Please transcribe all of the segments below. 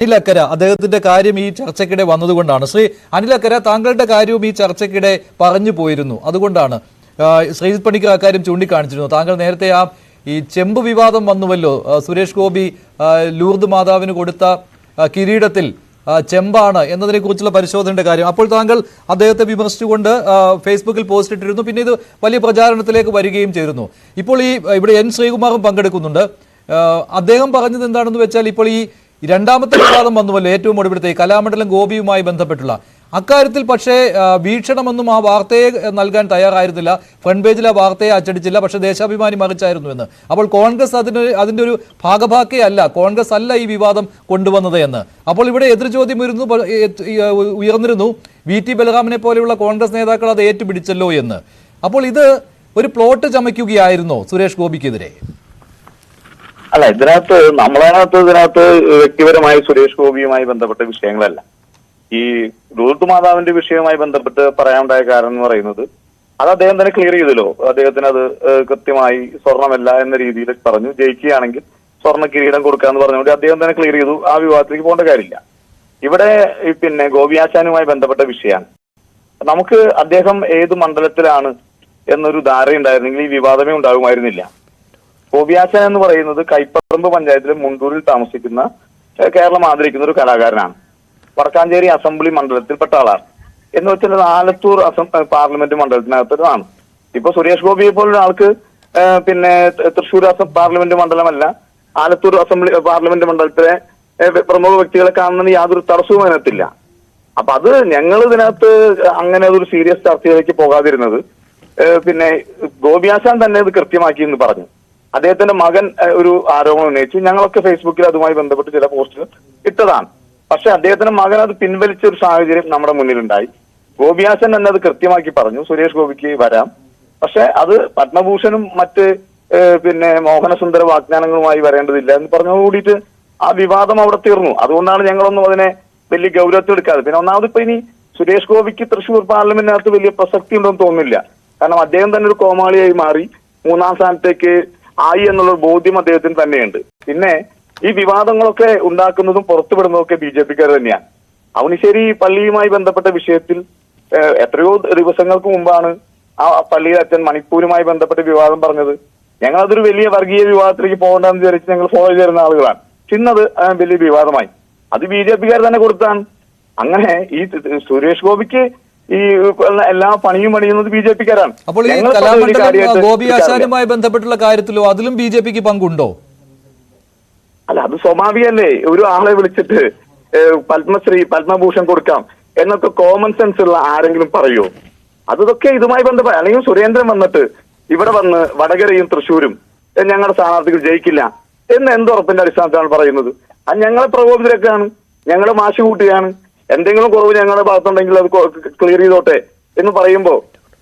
അനിലക്കര അദ്ദേഹത്തിന്റെ കാര്യം ഈ ചർച്ചയ്ക്കിടെ വന്നതുകൊണ്ടാണ്. ശ്രീ അനിലക്കര, താങ്കളുടെ കാര്യവും ഈ ചർച്ചയ്ക്കിടെ പറഞ്ഞു പോയിരുന്നു. അതുകൊണ്ടാണ് ശ്രീജിത് പണിക്കർ അക്കാര്യം ചൂണ്ടിക്കാണിച്ചിരുന്നു. താങ്കൾ നേരത്തെ ഈ ചെമ്പ് വിവാദം വന്നുവല്ലോ, സുരേഷ് ഗോപി ലൂർദ് മാതാവിന് കൊടുത്ത കിരീടത്തിൽ ചെമ്പാണ് എന്നതിനെ കുറിച്ചുള്ള പരിശോധനയുടെ കാര്യം. അപ്പോൾ താങ്കൾ അദ്ദേഹത്തെ വിമർശിച്ചുകൊണ്ട് ഫേസ്ബുക്കിൽ പോസ്റ്റ് ഇട്ടിരുന്നു. പിന്നെ ഇത് വലിയ പ്രചാരണത്തിലേക്ക് വരികയും ചെയ്തിരുന്നു. ഇപ്പോൾ ഇവിടെ എൻ ശ്രീകുമാറും പങ്കെടുക്കുന്നുണ്ട്. അദ്ദേഹം പറഞ്ഞത് എന്താണെന്ന് വെച്ചാൽ, ഇപ്പോൾ ഈ രണ്ടാമത്തെ വിവാദം വന്നുവല്ലോ, ഏറ്റവും ഒടുവിലത്തെ കലാമണ്ഡലം ഗോപിയുമായി ബന്ധപ്പെട്ടുള്ള അക്കാര്യത്തിൽ പക്ഷേ വീക്ഷണമൊന്നും ആ വാർത്തയെ നൽകാൻ തയ്യാറായിരുന്നില്ല. ഫ്രണ്ട് പേജിൽ ആ വാർത്തയെ അച്ചടിച്ചില്ല, പക്ഷേ ദേശാഭിമാനി മറിച്ചായിരുന്നു എന്ന്. അപ്പോൾ കോൺഗ്രസ് അതിൻ്റെ ഒരു ഭാഗഭാക്കയല്ല, കോൺഗ്രസ് അല്ല ഈ വിവാദം കൊണ്ടുവന്നത് എന്ന്. അപ്പോൾ ഇവിടെ എതിർചോദ്യം ഉയർന്നിരുന്നു, വി ടി ബലറാമിനെ പോലെയുള്ള കോൺഗ്രസ് നേതാക്കൾ അത് ഏറ്റുപിടിച്ചല്ലോ എന്ന്. അപ്പോൾ ഇത് ഒരു പ്ലോട്ട് ചമയ്ക്കുകയായിരുന്നോ സുരേഷ് ഗോപിക്കെതിരെ? അല്ല, ഇതിനകത്ത് വ്യക്തിപരമായി സുരേഷ് ഗോപിയുമായി ബന്ധപ്പെട്ട വിഷയങ്ങളല്ല. ഈ ലൂർദ് മാതാവിന്റെ വിഷയവുമായി ബന്ധപ്പെട്ട് പറയാനുണ്ടായ കാരണം എന്ന് പറയുന്നത്, അത് അദ്ദേഹം തന്നെ ക്ലിയർ ചെയ്തല്ലോ. അദ്ദേഹത്തിന് അത് കൃത്യമായി സ്വർണ്ണമല്ല എന്ന രീതിയിൽ പറഞ്ഞു. ജയിക്കുകയാണെങ്കിൽ സ്വർണ്ണ കിരീടം കൊടുക്കാന്ന് പറഞ്ഞുകൊണ്ട് അദ്ദേഹം തന്നെ ക്ലിയർ ചെയ്തു. ആ വിവാദത്തിലേക്ക് പോകേണ്ട കാര്യമില്ല. ഇവിടെ പിന്നെ ഗോപിയാശാനുമായി ബന്ധപ്പെട്ട വിഷയമാണ്. നമുക്ക് അദ്ദേഹം ഏത് മണ്ഡലത്തിലാണ് എന്നൊരു ധാരണയുണ്ടായിരുന്നെങ്കിൽ ഈ വിവാദമേ ഉണ്ടാകുമായിരുന്നില്ല. ഗോപിയാശാൻ എന്ന് പറയുന്നത് കൈപ്പറമ്പ് പഞ്ചായത്തിലെ മുണ്ടൂരിൽ താമസിക്കുന്ന കേരളം ആദരിക്കുന്ന ഒരു കലാകാരനാണ്. വടക്കാഞ്ചേരി അസംബ്ലി മണ്ഡലത്തിൽപ്പെട്ട ആളാണ്. എന്ന് വെച്ചാൽ ആലത്തൂർ പാർലമെന്റ് മണ്ഡലത്തിനകത്താണ്. ഇപ്പൊ സുരേഷ് ഗോപിയെ പോലുള്ള ആൾക്ക് പിന്നെ തൃശ്ശൂർ പാർലമെന്റ് മണ്ഡലമല്ല, ആലത്തൂർ അസംബ്ലി പാർലമെന്റ് മണ്ഡലത്തിലെ പ്രമുഖ വ്യക്തികളെ കാണുന്നതിന് യാതൊരു തടസ്സവും അതിനകത്തില്ല. അപ്പൊ അത് ഞങ്ങൾ ഇതിനകത്ത് അങ്ങനെ ഒരു സീരിയസ് ചർച്ചയിലേക്ക് പോകാതിരുന്നത്, പിന്നെ ഗോപിയാശാൻ തന്നെ ഇത് കൃത്യമാക്കി എന്ന് പറഞ്ഞു. അദ്ദേഹത്തിന്റെ മകൻ ഒരു ആരോപണം ഉന്നയിച്ചു. ഞങ്ങളൊക്കെ ഫേസ്ബുക്കിൽ അതുമായി ബന്ധപ്പെട്ട് ചില പോസ്റ്റുകൾ ഇട്ടതാണ്. പക്ഷെ അദ്ദേഹത്തിന്റെ മകൻ അത് പിൻവലിച്ച ഒരു സാഹചര്യം നമ്മുടെ മുന്നിലുണ്ടായി. ഗോപിയാശൻ തന്നെ അത് കൃത്യമാക്കി പറഞ്ഞു, സുരേഷ് ഗോപിക്ക് വരാം, പക്ഷെ അത് പത്മഭൂഷണും മറ്റ് പിന്നെ മോഹനസുന്ദര വാഗ്ദാനങ്ങളുമായി വരേണ്ടതില്ല എന്ന് പറഞ്ഞുകൂടിയിട്ട് ആ വിവാദം അവിടെ തീർന്നു. അതുകൊണ്ടാണ് ഞങ്ങളൊന്നും അതിനെ വലിയ ഗൗരവത്തിൽ എടുക്കാതെ. പിന്നെ ഒന്നാമത് ഇപ്പൊ ഇനി സുരേഷ് ഗോപിക്ക് തൃശ്ശൂർ പാർലമെന്റിനകത്ത് വലിയ പ്രസക്തി ഉണ്ടെന്ന് തോന്നുന്നില്ല. കാരണം അദ്ദേഹം തന്നെ ഒരു കോമാളിയായി മാറി 3ാം സ്ഥാനത്തേക്ക് ആയി എന്നുള്ള ബോധ്യം അദ്ദേഹത്തിന് തന്നെയുണ്ട്. പിന്നെ ഈ വിവാദങ്ങളൊക്കെ ഉണ്ടാക്കുന്നതും പുറത്തുവിടുന്നതും ഒക്കെ BJPക്കാർ തന്നെയാണ്. അവനിശ്ശേരി പള്ളിയുമായി ബന്ധപ്പെട്ട വിഷയത്തിൽ എത്രയോ ദിവസങ്ങൾക്ക് മുമ്പാണ് ആ പള്ളിയിലെ അച്ഛൻ മണിപ്പൂരുമായി ബന്ധപ്പെട്ട വിവാദം പറഞ്ഞത്. ഞങ്ങൾ അതൊരു വലിയ വർഗീയ വിവാദത്തിലേക്ക് പോകണ്ടെന്ന് വിചാരിച്ച് ഞങ്ങൾ ഫോളോ ചെയ്തിരുന്ന ആളുകളാണ്. ഇന്നത് വലിയ വിവാദമായി. അത് BJPക്കാർ തന്നെ കൊടുത്താണ്. അങ്ങനെ ഈ സുരേഷ് ഗോപിക്ക് ഈ എല്ലാ പണിയും പണിയുന്നത് BJPക്കാരാണ്. അപ്പോൾ ഈ കലാമണ്ഡലം ഗോപിയാശാനുമായി ബന്ധപ്പെട്ടുള്ള കാര്യത്തിലോ അതിലും BJPക്ക് പങ്കുണ്ടോ? അല്ല, അത് സ്വാഭാവികല്ലേ. ഒരു ആളെ വിളിച്ചിട്ട് പത്മഭൂഷൺ കൊടുക്കാം എന്നൊക്കെ കോമൺ സെൻസ് ഉള്ള ആരെങ്കിലും പറയുമോ? അതൊക്കെ ഇതുമായി ബന്ധപ്പെട്ട, അല്ലെങ്കിൽ സുരേന്ദ്രൻ വന്നിട്ട് ഇവിടെ വന്ന് വടകരയും തൃശ്ശൂരും ഞങ്ങളുടെ സ്ഥാനാർത്ഥികൾ ജയിക്കില്ല എന്ന് എന്തുറപ്പിന്റെ അടിസ്ഥാനത്തിലാണ് പറയുന്നത്? അത് ഞങ്ങളെ പ്രകോപിതരൊക്കെയാണ്, ഞങ്ങളെ മാശി കൂട്ടുകയാണ്. എന്തെങ്കിലും കുറവ് ഞങ്ങളുടെ ഭാഗത്തുണ്ടെങ്കിൽ അത് ക്ലിയർ ചെയ്തോട്ടെ എന്ന് പറയുമ്പോൾ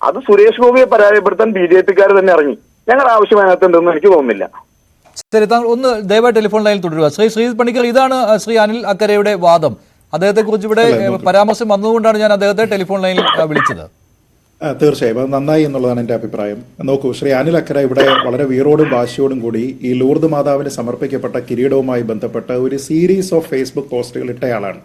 അത് സുരേഷ് ഗോപിയെ പരാജയപ്പെടുത്താൻ BJPക്കാർ തന്നെ ഇറങ്ങി. ഞങ്ങളുടെ ആവശ്യം അതിനകത്തുണ്ടെന്ന് എനിക്ക് തോന്നുന്നില്ല. ശരി, താങ്കൾ ഒന്ന് ദയവായി ടെലിഫോൺ ലൈനിൽ തുടരുക. ശ്രീജിത് പണിക്കർ, ഇതാണ് ശ്രീ അനിൽ അക്കരയുടെ വാദം. അദ്ദേഹത്തെ കുറിച്ച് ഇവിടെ പരാമർശം വന്നതുകൊണ്ടാണ് ഞാൻ അദ്ദേഹത്തെ ടെലിഫോൺ ലൈനിൽ വിളിച്ചത്. തീർച്ചയായും അത് നന്നായി എന്നുള്ളതാണ് എൻ്റെ അഭിപ്രായം. നോക്കൂ, ശ്രീ അനിൽ അക്കര ഇവിടെ വളരെ വീറോടും വാശിയോടും കൂടി ഈ ലൂർദ് മാതാവിന് സമർപ്പിക്കപ്പെട്ട കിരീടവുമായി ബന്ധപ്പെട്ട ഒരു സീരീസ് ഓഫ് ഫേസ്ബുക്ക് പോസ്റ്റുകൾ ഇട്ടയാളാണ്.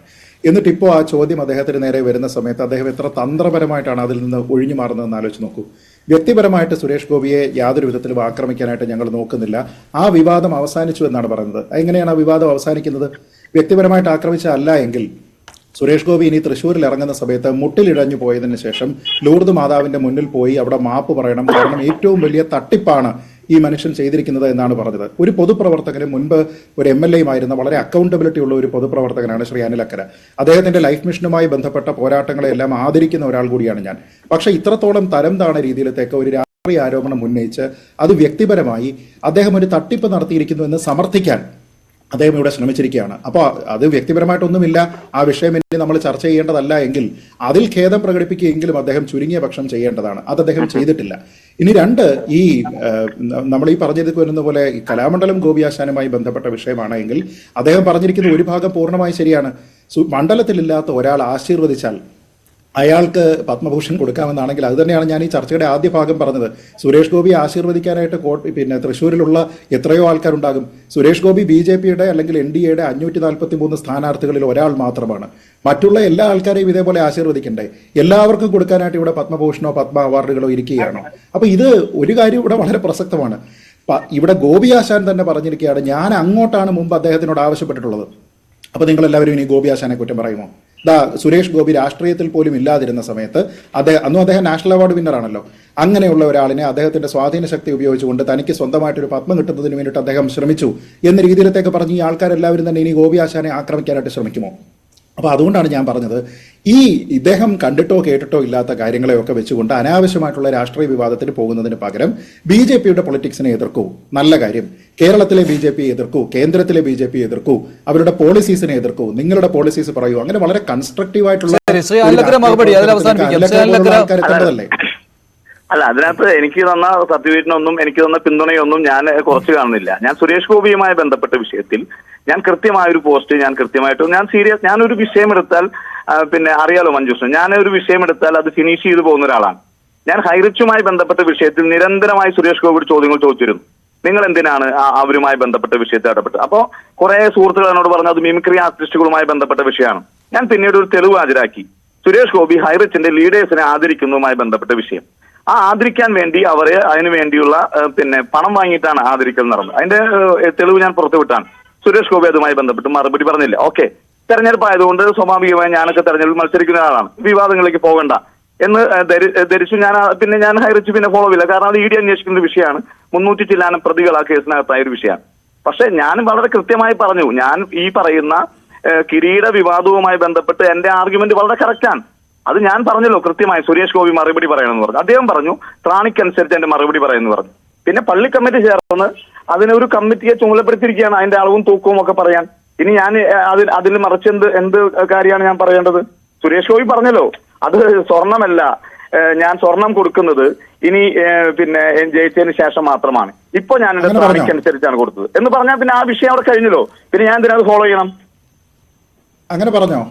എന്നിട്ട് ഇപ്പോൾ ആ ചോദ്യം അദ്ദേഹത്തിന് നേരെ വരുന്ന സമയത്ത് അദ്ദേഹം എത്ര തന്ത്രപരമായിട്ടാണ് അതിൽ നിന്ന് ഒഴിഞ്ഞു മാറുന്നതെന്ന് ആലോചിച്ച് നോക്കൂ. വ്യക്തിപരമായിട്ട് സുരേഷ് ഗോപിയെ യാതൊരു വിധത്തിലും ആക്രമിക്കാനായിട്ട് ഞങ്ങൾ നോക്കുന്നില്ല. ആ വിവാദം അവസാനിച്ചു എന്നാണ് പറയുന്നത്. എങ്ങനെയാണ് ആ വിവാദം അവസാനിക്കുന്നത്? വ്യക്തിപരമായിട്ട് ആക്രമിച്ചല്ല എങ്കിൽ സുരേഷ് ഗോപി ഇനി തൃശ്ശൂരിൽ ഇറങ്ങുന്ന സമയത്ത് മുട്ടിലിഴഞ്ഞു പോയതിന് ശേഷം ലൂർദ് മാതാവിന്റെ മുന്നിൽ പോയി അവിടെ മാപ്പ് പറയണം. കാരണം ഏറ്റവും വലിയ തട്ടിപ്പാണ് ഈ മനുഷ്യൻ ചെയ്തിരിക്കുന്നത് എന്നാണ് പറഞ്ഞത്. ഒരു പൊതുപ്രവർത്തകന് മുൻപ് ഒരു MLAയുമായിരുന്ന വളരെ അക്കൗണ്ടബിലിറ്റി ഉള്ള ഒരു പൊതുപ്രവർത്തകനാണ് ശ്രീ അനിൽ അക്കര. അദ്ദേഹത്തിന്റെ ലൈഫ് മിഷനുമായി ബന്ധപ്പെട്ട പോരാട്ടങ്ങളെല്ലാം ആദരിക്കുന്ന ഒരാൾ കൂടിയാണ് ഞാൻ. പക്ഷെ ഇത്രത്തോളം തരം താണ രീതിയിലത്തേക്ക് ഒരു രാഷ്ട്രീയ ആരോപണം ഉന്നയിച്ച് അത് വ്യക്തിപരമായി അദ്ദേഹം ഒരു തട്ടിപ്പ് നടത്തിയിരിക്കുന്നു എന്ന് സമർത്ഥിക്കാൻ അദ്ദേഹം ഇവിടെ ശ്രമിച്ചിരിക്കുകയാണ്. അപ്പോൾ അത് വ്യക്തിപരമായിട്ടൊന്നുമില്ല, ആ വിഷയം ഇനി നമ്മൾ ചർച്ച ചെയ്യേണ്ടതല്ല എങ്കിൽ അതിൽ ഖേദം പ്രകടിപ്പിക്കുകയെങ്കിലും അദ്ദേഹം ചുരുങ്ങിയ പക്ഷം ചെയ്യേണ്ടതാണ്. അത് അദ്ദേഹം ചെയ്തിട്ടില്ല. ഇനി രണ്ട്, ഈ നമ്മൾ ഈ പറഞ്ഞത് വരുന്ന പോലെ ഈ കലാമണ്ഡലം ഗോപിയാശാനുമായി ബന്ധപ്പെട്ട വിഷയമാണ് എങ്കിൽ അദ്ദേഹം പറഞ്ഞിരിക്കുന്ന ഒരു ഭാഗം പൂർണ്ണമായി ശരിയാണ്. മണ്ഡലത്തിലില്ലാത്ത ഒരാൾ ആശീർവദിച്ചാൽ അയാൾക്ക് പത്മഭൂഷൺ കൊടുക്കാമെന്നാണെങ്കിൽ അത് തന്നെയാണ് ഞാൻ ഈ ചർച്ചയുടെ ആദ്യ ഭാഗം പറഞ്ഞത്. സുരേഷ് ഗോപി ആശീർവദിക്കാനായിട്ട് പിന്നെ തൃശ്ശൂരിലുള്ള എത്രയോ ആൾക്കാരുണ്ടാകും. സുരേഷ് ഗോപി BJPയുടെ അല്ലെങ്കിൽ NDAയുടെ 543 സ്ഥാനാർത്ഥികളിൽ ഒരാൾ മാത്രമാണ്. മറ്റുള്ള എല്ലാ ആൾക്കാരെയും ഇതേപോലെ ആശീർവദിക്കണ്ടേ? എല്ലാവർക്കും കൊടുക്കാനായിട്ട് ഇവിടെ പത്മഭൂഷണോ പത്മ അവാർഡുകളോ ഇരിക്കുകയാണോ? അപ്പൊ ഇത് ഒരു കാര്യം ഇവിടെ വളരെ പ്രസക്തമാണ്. ഇവിടെ ഗോപി ആശാൻ തന്നെ പറഞ്ഞിരിക്കുകയാണ്, ഞാൻ അങ്ങോട്ടാണ് മുമ്പ് അദ്ദേഹത്തിനോട് ആവശ്യപ്പെട്ടിട്ടുള്ളത്. അപ്പൊ നിങ്ങളെല്ലാവരും ഇനി ഗോപി ആശാനെ കുറ്റം പറയുമോ? സുരേഷ് ഗോപി രാഷ്ട്രീയത്തിൽ പോലും ഇല്ലാതിരുന്ന സമയത്ത് അദ്ദേഹം നാഷണൽ അവാർഡ് വിന്നറാണല്ലോ. അങ്ങനെയുള്ള ഒരാളിനെ അദ്ദേഹത്തിന്റെ സ്വാധീന ശക്തി ഉപയോഗിച്ചുകൊണ്ട് തനിക്ക് സ്വന്തമായിട്ടൊരു പത്മം കിട്ടുന്നതിന് വേണ്ടിയിട്ട് അദ്ദേഹം ശ്രമിച്ചു എന്ന രീതിയിലത്തേക്ക് പറഞ്ഞ് ഈ ആൾക്കാരെല്ലാവരും തന്നെ ഇനി ഗോപി ആശാനെ ആക്രമിക്കാനായിട്ട് ശ്രമിക്കുമോ? അപ്പോൾ അതുകൊണ്ടാണ് ഞാൻ പറഞ്ഞത്, ഈ ഇദ്ദേഹം കണ്ടിട്ടോ കേട്ടിട്ടോ ഇല്ലാത്ത കാര്യങ്ങളെയൊക്കെ വെച്ചുകൊണ്ട് അനാവശ്യമായിട്ടുള്ള രാഷ്ട്രീയ വിവാദത്തിന് പോകുന്നതിന് പകരം BJPയുടെ പൊളിറ്റിക്സിനെ എതിർക്കൂ. നല്ല കാര്യം. കേരളത്തിലെ BJP എതിർക്കൂ, കേന്ദ്രത്തിലെ BJP എതിർക്കൂ, അവരുടെ പോളിസീസിനെ എതിർക്കൂ, നിങ്ങളുടെ പോളിസീസ് പറയൂ. അങ്ങനെ വളരെ കൺസ്ട്രക്റ്റീവ് ആയിട്ടുള്ള ആൾക്കാരെത്തേണ്ടതല്ലേ? അല്ല, അതിനകത്ത് എനിക്ക് തന്ന സർട്ടിഫിക്കറ്റിനൊന്നും എനിക്ക് തന്ന പിന്തുണയൊന്നും ഞാൻ കുറച്ച് കാണുന്നില്ല. ഞാൻ സുരേഷ് ഗോപിയുമായി ബന്ധപ്പെട്ട വിഷയത്തിൽ ഞാൻ കൃത്യമായൊരു പോസ്റ്റ് ഞാനൊരു വിഷയം എടുത്താൽ പിന്നെ അറിയാലോ മഞ്ജുഷ, ഞാനൊരു വിഷയം എടുത്താൽ അത് ഫിനിഷ് ചെയ്തു പോകുന്ന ഒരാളാണ്. ഞാൻ ഹൈറിച്ചുമായി ബന്ധപ്പെട്ട വിഷയത്തിൽ നിരന്തരമായി സുരേഷ് ഗോപിയുടെ ചോദ്യങ്ങൾ ചോദിച്ചിരുന്നു. നിങ്ങൾ എന്തിനാണ് അവരുമായി ബന്ധപ്പെട്ട വിഷയത്തിൽ ഇടപെട്ടത്? അപ്പോൾ കുറെ സുഹൃത്തുക്കൾ എന്നോട് പറഞ്ഞു അത് മിമിക്രി ആർട്ടിസ്റ്റുകളുമായി ബന്ധപ്പെട്ട വിഷയമാണ്. ഞാൻ പിന്നീട് ഒരു തെളിവ് ഹാജരാക്കി. സുരേഷ് ഗോപി ഹൈറിച്ചിന്റെ ലീഡേഴ്സിനെ ആദരിക്കുന്നതുമായി ബന്ധപ്പെട്ട വിഷയം. ആ ആദരിക്കാൻ വേണ്ടി അവരെ അതിനു വേണ്ടിയുള്ള പിന്നെ പണം വാങ്ങിയിട്ടാണ് ആദരിക്കൽ നടന്നത്. അതിന്റെ തെളിവ് ഞാൻ പുറത്തുവിട്ടാണ്. സുരേഷ് ഗോപി അതുമായി ബന്ധപ്പെട്ട് മറുപടി പറഞ്ഞില്ല. ഓക്കെ, തെരഞ്ഞെടുപ്പ് ആയതുകൊണ്ട് സ്വാഭാവികമായി ഞാനൊക്കെ തെരഞ്ഞെടുപ്പ് മത്സരിക്കുന്ന ആളാണ്, വിവാദങ്ങളിലേക്ക് പോകണ്ട എന്ന് ധരിച്ചു. ഞാൻ ഹൈറിച്ച് ഫോളോ ചെയ്യില്ല. കാരണം അത് ED അന്വേഷിക്കുന്ന വിഷയമാണ്. 300 ചില്ലാനം പ്രതികൾ ആ കേസിനകത്തായ ഒരു വിഷയമാണ്. പക്ഷെ ഞാൻ വളരെ കൃത്യമായി പറഞ്ഞു, ഞാൻ ഈ പറയുന്ന കിരീട വിവാദവുമായി ബന്ധപ്പെട്ട് എന്റെ ആർഗ്യുമെന്റ് വളരെ കറക്റ്റാണ്. അത് ഞാൻ പറഞ്ഞല്ലോ കൃത്യമായി. സുരേഷ് ഗോപി മറുപടി പറയണമെന്ന് പറഞ്ഞു. അദ്ദേഹം പറഞ്ഞു ത്രാണിക്കനുസരിച്ച് എന്റെ മറുപടി പറയുമെന്ന് പറഞ്ഞു. പിന്നെ പള്ളി കമ്മിറ്റി ചേർന്ന് അതിനൊരു കമ്മിറ്റിയെ ചുമതലപ്പെടുത്തിയിരിക്കുകയാണ് അതിന്റെ അളവും തൂക്കവും ഒക്കെ പറയാൻ. ഇനി ഞാൻ അതിൽ മറിച്ച് എന്ത് കാര്യമാണ് ഞാൻ പറയേണ്ടത്? സുരേഷ് ഗോപി പറഞ്ഞല്ലോ അത് സ്വർണമല്ല, ഞാൻ സ്വർണം കൊടുക്കുന്നത് ഇനി പിന്നെ ജയിച്ചതിന് ശേഷം മാത്രമാണ്. ഇപ്പൊ ഞാൻ എന്റെ ത്രാണിക്കനുസരിച്ചാണ് കൊടുത്തത് എന്ന് പറഞ്ഞാൽ പിന്നെ ആ വിഷയം അവിടെ കഴിഞ്ഞല്ലോ. പിന്നെ ഞാൻ എന്തിനാ അത് ഫോളോ ചെയ്യണം? അങ്ങനെ പറഞ്ഞോ?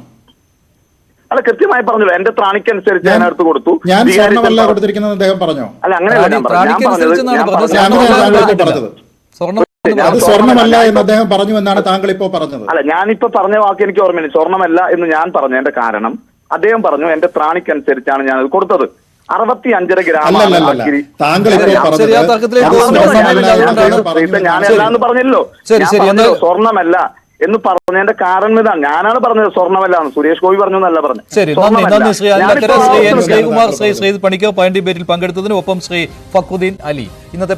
അല്ല, കൃത്യമായി പറഞ്ഞല്ലോ, എന്റെ ത്രാണിക്കനുസരിച്ച് ഞാൻ എടുത്ത് കൊടുത്തു. ഞാൻ സ്വർണ്ണമല്ല കൊടുത്തിരിക്കുന്നത് അദ്ദേഹം പറഞ്ഞോ? അല്ല, അങ്ങനെയല്ല ഞാൻ പറഞ്ഞത്. അത് സ്വർണ്ണമല്ല എന്ന് അദ്ദേഹം പറഞ്ഞു എന്നാണ് താങ്കൾ ഇപ്പോ പറഞ്ഞത്. അല്ല, ഞാനിപ്പോ പറഞ്ഞ വാക്ക് എനിക്ക് ഓർമ്മയില്ല. സ്വർണ്ണമല്ല എന്ന് ഞാൻ പറഞ്ഞു. എന്റെ കാരണം അദ്ദേഹം പറഞ്ഞു എന്റെ ത്രാണിക്കനുസരിച്ചാണ് ഞാൻ അത് കൊടുത്തത്. 65 ഗ്രാം ഞാനല്ലാന്ന് പറഞ്ഞല്ലോ. സ്വർണ്ണമല്ല എന്ന് പറഞ്ഞതിന്റെ കാരണം ഇതാണ്. ഞാനാണ് പറഞ്ഞത് സ്വർണ്ണമല്ല. സുരേഷ് ഗോപി പറഞ്ഞു എന്നല്ല പറഞ്ഞു. ശരി, നന്ദി ശ്രീ അനിലക്കര, ശ്രീ N. ശ്രീകുമാർ, ശ്രീ പണിക്കർ പോയിന്റ് ഡിബേറ്റിൽ പങ്കെടുത്തതിന്. ഒപ്പം ശ്രീ ഫക്രുദ്ദീൻ അലി. ഇന്നത്തെ